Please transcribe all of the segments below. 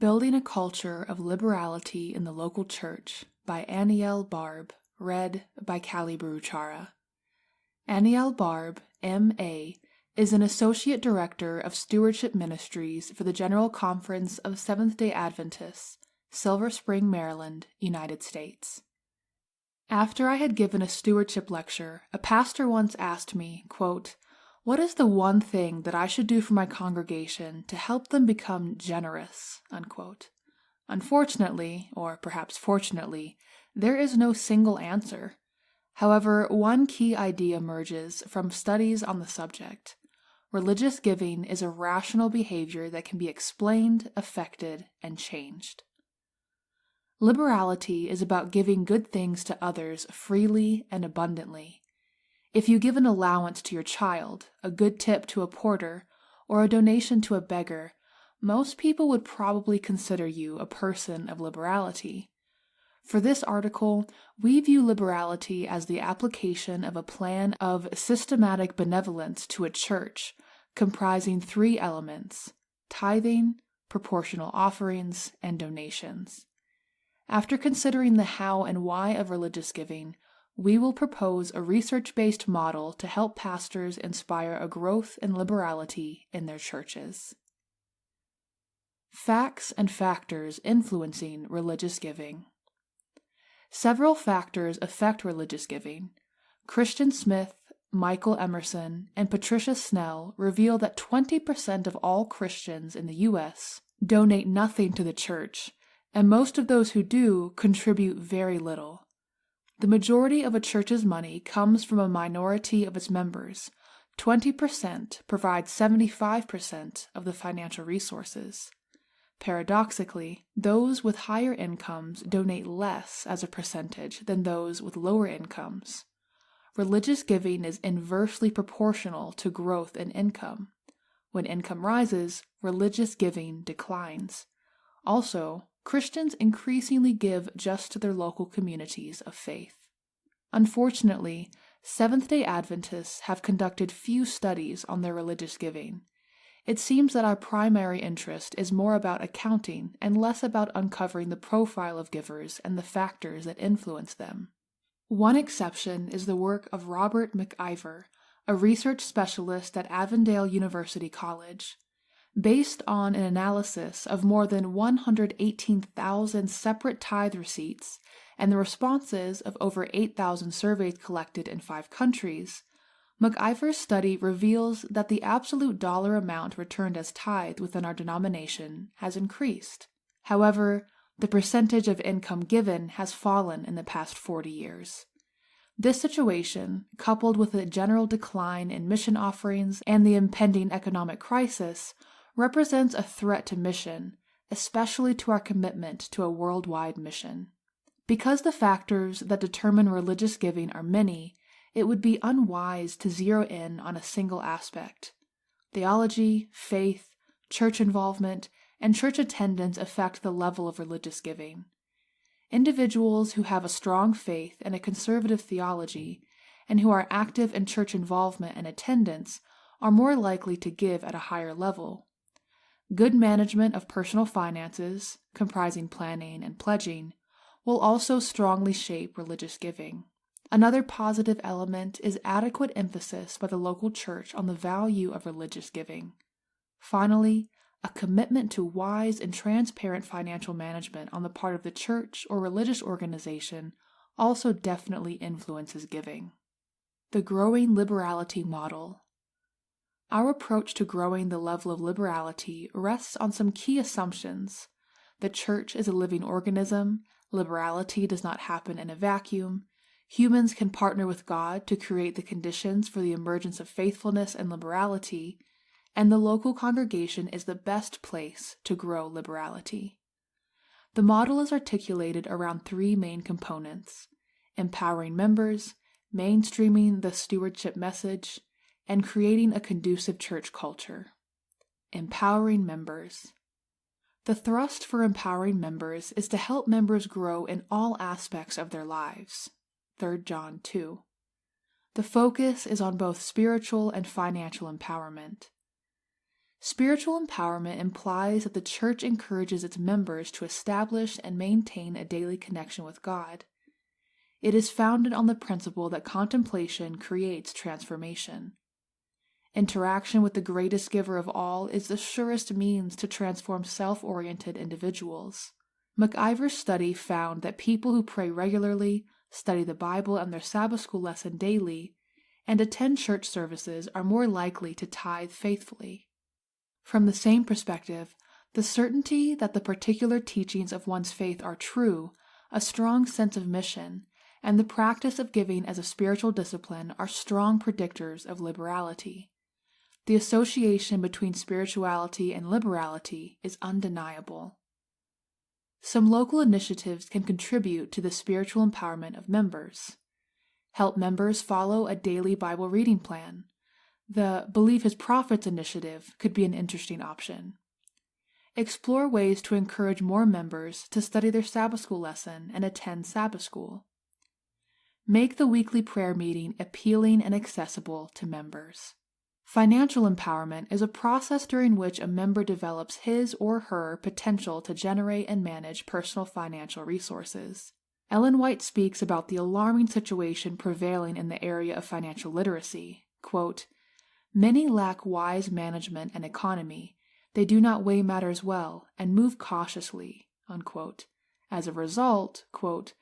Building a Culture of Liberality in the Local Church by Aniel Barbe, read by Callie Baruchara. Aniel Barbe, M.A., is an Associate Director of Stewardship Ministries for the General Conference of Seventh-day Adventists, Silver Spring, Maryland, United States. After I had given a stewardship lecture, a pastor once asked me, quote, "What is the one thing that I should do for my congregation to help them become generous?" Unquote. Unfortunately, or perhaps fortunately, there is no single answer. However, one key idea emerges from studies on the subject. Religious giving is a rational behavior that can be explained, affected, and changed. Liberality is about giving good things to others freely and abundantly. If you give an allowance to your child, a good tip to a porter, or a donation to a beggar, most people would probably consider you a person of liberality. For this article, we view liberality as the application of a plan of systematic benevolence to a church, comprising three elements: tithing, proportional offerings, and donations. After considering the how and why of religious giving, we will propose a research-based model to help pastors inspire a growth in liberality in their churches. Facts and factors influencing religious giving. Several factors affect religious giving. Christian Smith, Michael Emerson, and Patricia Snell reveal that 20% of all Christians in the U.S. donate nothing to the church, and most of those who do contribute very little. The majority of a church's money comes from a minority of its members. 20% provide 75% of the financial resources. Paradoxically, those with higher incomes donate less as a percentage than those with lower incomes. Religious giving is inversely proportional to growth in income. When income rises, religious giving declines. Also, Christians increasingly give just to their local communities of faith. Unfortunately, Seventh-day Adventists have conducted few studies on their religious giving. It seems that our primary interest is more about accounting and less about uncovering the profile of givers and the factors that influence them. One exception is the work of Robert McIver, a research specialist at Avondale University College. Based on an analysis of more than 118,000 separate tithe receipts and the responses of over 8,000 surveys collected in 5 countries, McIver's study reveals that the absolute dollar amount returned as tithe within our denomination has increased. However, the percentage of income given has fallen in the past 40 years. This situation, coupled with a general decline in mission offerings and the impending economic crisis, represents a threat to mission, especially to our commitment to a worldwide mission. Because the factors that determine religious giving are many, it would be unwise to zero in on a single aspect. Theology, faith, church involvement, and church attendance affect the level of religious giving. Individuals who have a strong faith and a conservative theology, and who are active in church involvement and attendance, are more likely to give at a higher level. Good management of personal finances, comprising planning and pledging, will also strongly shape religious giving. Another positive element is adequate emphasis by the local church on the value of religious giving. Finally, a commitment to wise and transparent financial management on the part of the church or religious organization also definitely influences giving. The growing liberality model. Our approach to growing the level of liberality rests on some key assumptions. The church is a living organism, liberality does not happen in a vacuum, humans can partner with God to create the conditions for the emergence of faithfulness and liberality, and the local congregation is the best place to grow liberality. The model is articulated around 3 main components: empowering members, mainstreaming the stewardship message, and creating a conducive church culture. Empowering members. The thrust for empowering members is to help members grow in all aspects of their lives. 3 John 2. The focus is on both spiritual and financial empowerment. Spiritual empowerment implies that the church encourages its members to establish and maintain a daily connection with God. It is founded on the principle that contemplation creates transformation. Interaction with the greatest giver of all is the surest means to transform self-oriented individuals. MacIver's study found that people who pray regularly, study the Bible and their Sabbath school lesson daily, and attend church services are more likely to tithe faithfully. From the same perspective, the certainty that the particular teachings of one's faith are true, a strong sense of mission, and the practice of giving as a spiritual discipline are strong predictors of liberality. The association between spirituality and liberality is undeniable. Some local initiatives can contribute to the spiritual empowerment of members. Help members follow a daily Bible reading plan. The Believe His Prophets initiative could be an interesting option. Explore ways to encourage more members to study their Sabbath school lesson and attend Sabbath school. Make the weekly prayer meeting appealing and accessible to members. Financial empowerment is a process during which a member develops his or her potential to generate and manage personal financial resources. Ellen White speaks about the alarming situation prevailing in the area of financial literacy. Quote, "Many lack wise management and economy. They do not weigh matters well and move cautiously." Unquote. As a result, quote,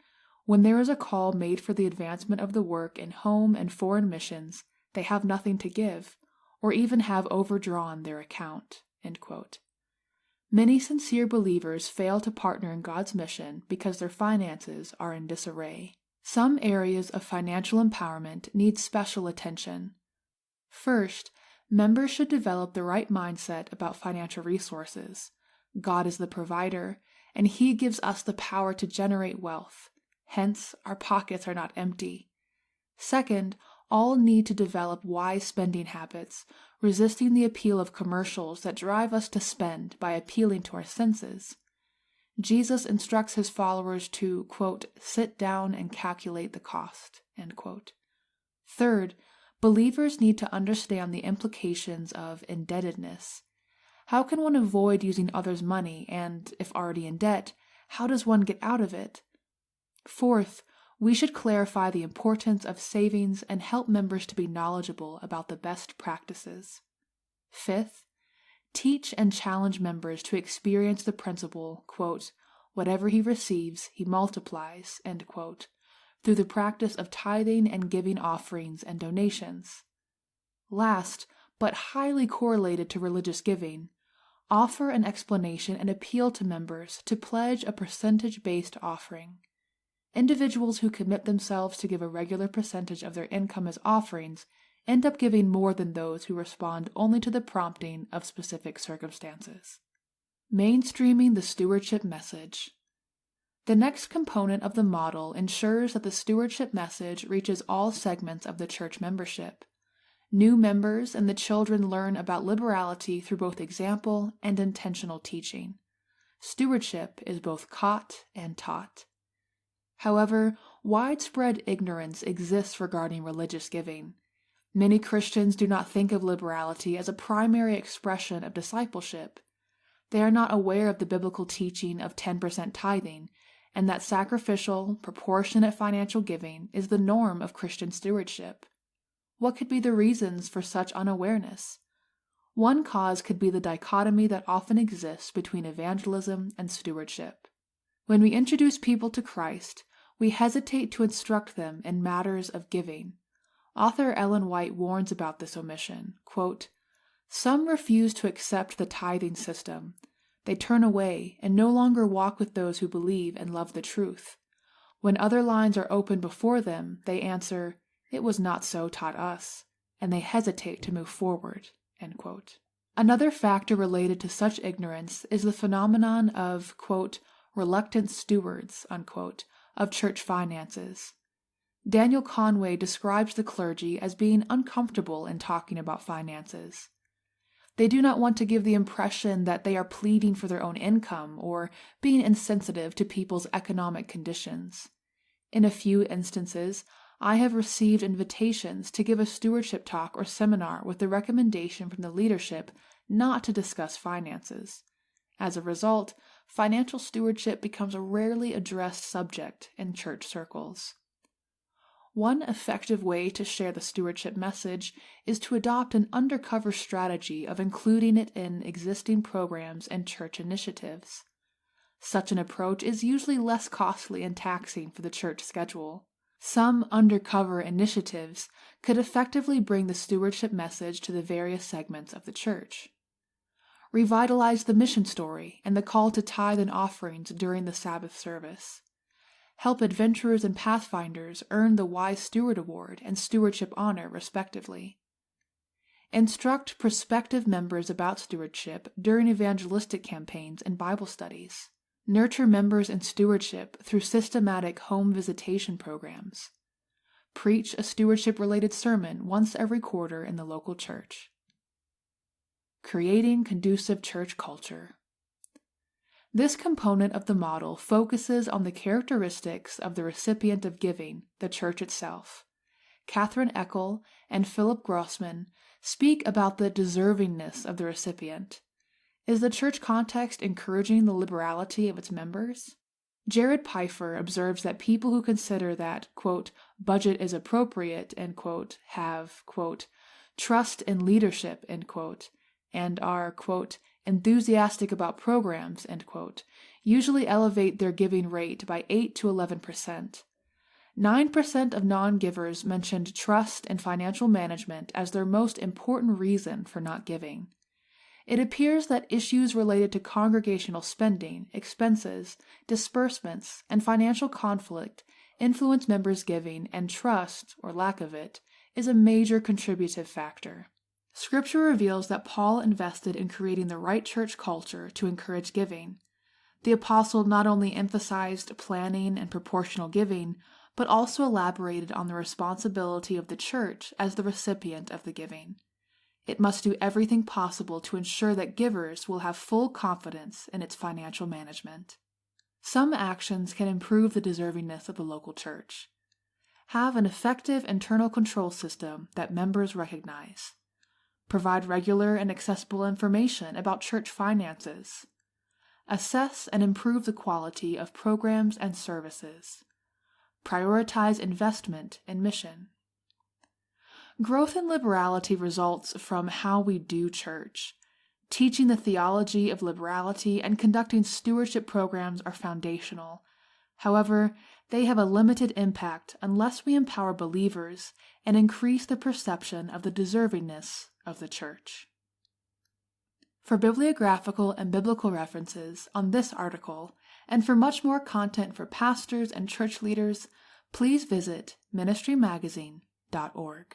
"When there is a call made for the advancement of the work in home and foreign missions, they have nothing to give, or even have overdrawn their account." End quote. Many sincere believers fail to partner in God's mission because their finances are in disarray. Some areas of financial empowerment need special attention. First, members should develop the right mindset about financial resources. God is the provider, and He gives us the power to generate wealth. Hence, our pockets are not empty. Second, all need to develop wise spending habits, resisting the appeal of commercials that drive us to spend by appealing to our senses. Jesus instructs His followers to, quote, "sit down and calculate the cost." End quote. Third, believers need to understand the implications of indebtedness. How can one avoid using others' money, and, if already in debt, how does one get out of it? Fourth, we should clarify the importance of savings and help members to be knowledgeable about the best practices. Fifth, teach and challenge members to experience the principle, quote, "whatever he receives, he multiplies," end quote, through the practice of tithing and giving offerings and donations. Last, but highly correlated to religious giving, offer an explanation and appeal to members to pledge a percentage-based offering. Individuals who commit themselves to give a regular percentage of their income as offerings end up giving more than those who respond only to the prompting of specific circumstances. Mainstreaming the stewardship message. The next component of the model ensures that the stewardship message reaches all segments of the church membership. New members and the children learn about liberality through both example and intentional teaching. Stewardship is both caught and taught. However, widespread ignorance exists regarding religious giving. Many Christians do not think of liberality as a primary expression of discipleship. They are not aware of the biblical teaching of 10% tithing, and that sacrificial, proportionate financial giving is the norm of Christian stewardship. What could be the reasons for such unawareness? One cause could be the dichotomy that often exists between evangelism and stewardship. When we introduce people to Christ, we hesitate to instruct them in matters of giving. Author Ellen White warns about this omission. Quote, "Some refuse to accept the tithing system. They turn away and no longer walk with those who believe and love the truth. When other lines are open before them, they answer, 'It was not so taught us,' and they hesitate to move forward." End quote. Another factor related to such ignorance is the phenomenon of, quote, "reluctant stewards," unquote, of church finances. Daniel Conway describes the clergy as being uncomfortable in talking about finances. They do not want to give the impression that they are pleading for their own income or being insensitive to people's economic conditions. In a few instances, I have received invitations to give a stewardship talk or seminar with the recommendation from the leadership not to discuss finances. As a result, financial stewardship becomes a rarely addressed subject in church circles. One effective way to share the stewardship message is to adopt an undercover strategy of including it in existing programs and church initiatives. Such an approach is usually less costly and taxing for the church schedule. Some undercover initiatives could effectively bring the stewardship message to the various segments of the church. Revitalize the mission story and the call to tithe and offerings during the Sabbath service. Help adventurers and pathfinders earn the Wise Steward Award and Stewardship Honor, respectively. Instruct prospective members about stewardship during evangelistic campaigns and Bible studies. Nurture members in stewardship through systematic home visitation programs. Preach a stewardship-related sermon once every quarter in the local church. Creating conducive church culture. This component of the model focuses on the characteristics of the recipient of giving, the church itself. Catherine Eckel and Philip Grossman speak about the deservingness of the recipient. Is the church context encouraging the liberality of its members? Jared Pfeiffer observes that people who consider that, quote, budget is appropriate, end quote, have, quote, trust in leadership, end quote, and are, quote, enthusiastic about programs, end quote, usually elevate their giving rate by 8 to 11%. 9% of non-givers mentioned trust and financial management as their most important reason for not giving. It appears that issues related to congregational spending, expenses, disbursements, and financial conflict influence members' giving, and trust, or lack of it, is a major contributive factor. Scripture reveals that Paul invested in creating the right church culture to encourage giving. The apostle not only emphasized planning and proportional giving, but also elaborated on the responsibility of the church as the recipient of the giving. It must do everything possible to ensure that givers will have full confidence in its financial management. Some actions can improve the deservingness of the local church. Have an effective internal control system that members recognize. Provide regular and accessible information about church finances. Assess and improve the quality of programs and services. Prioritize investment in mission. Growth in liberality results from how we do church. Teaching the theology of liberality and conducting stewardship programs are foundational. However, they have a limited impact unless we empower believers and increase the perception of the deservingness of the church. For bibliographical and biblical references on this article, and for much more content for pastors and church leaders, please visit ministrymagazine.org.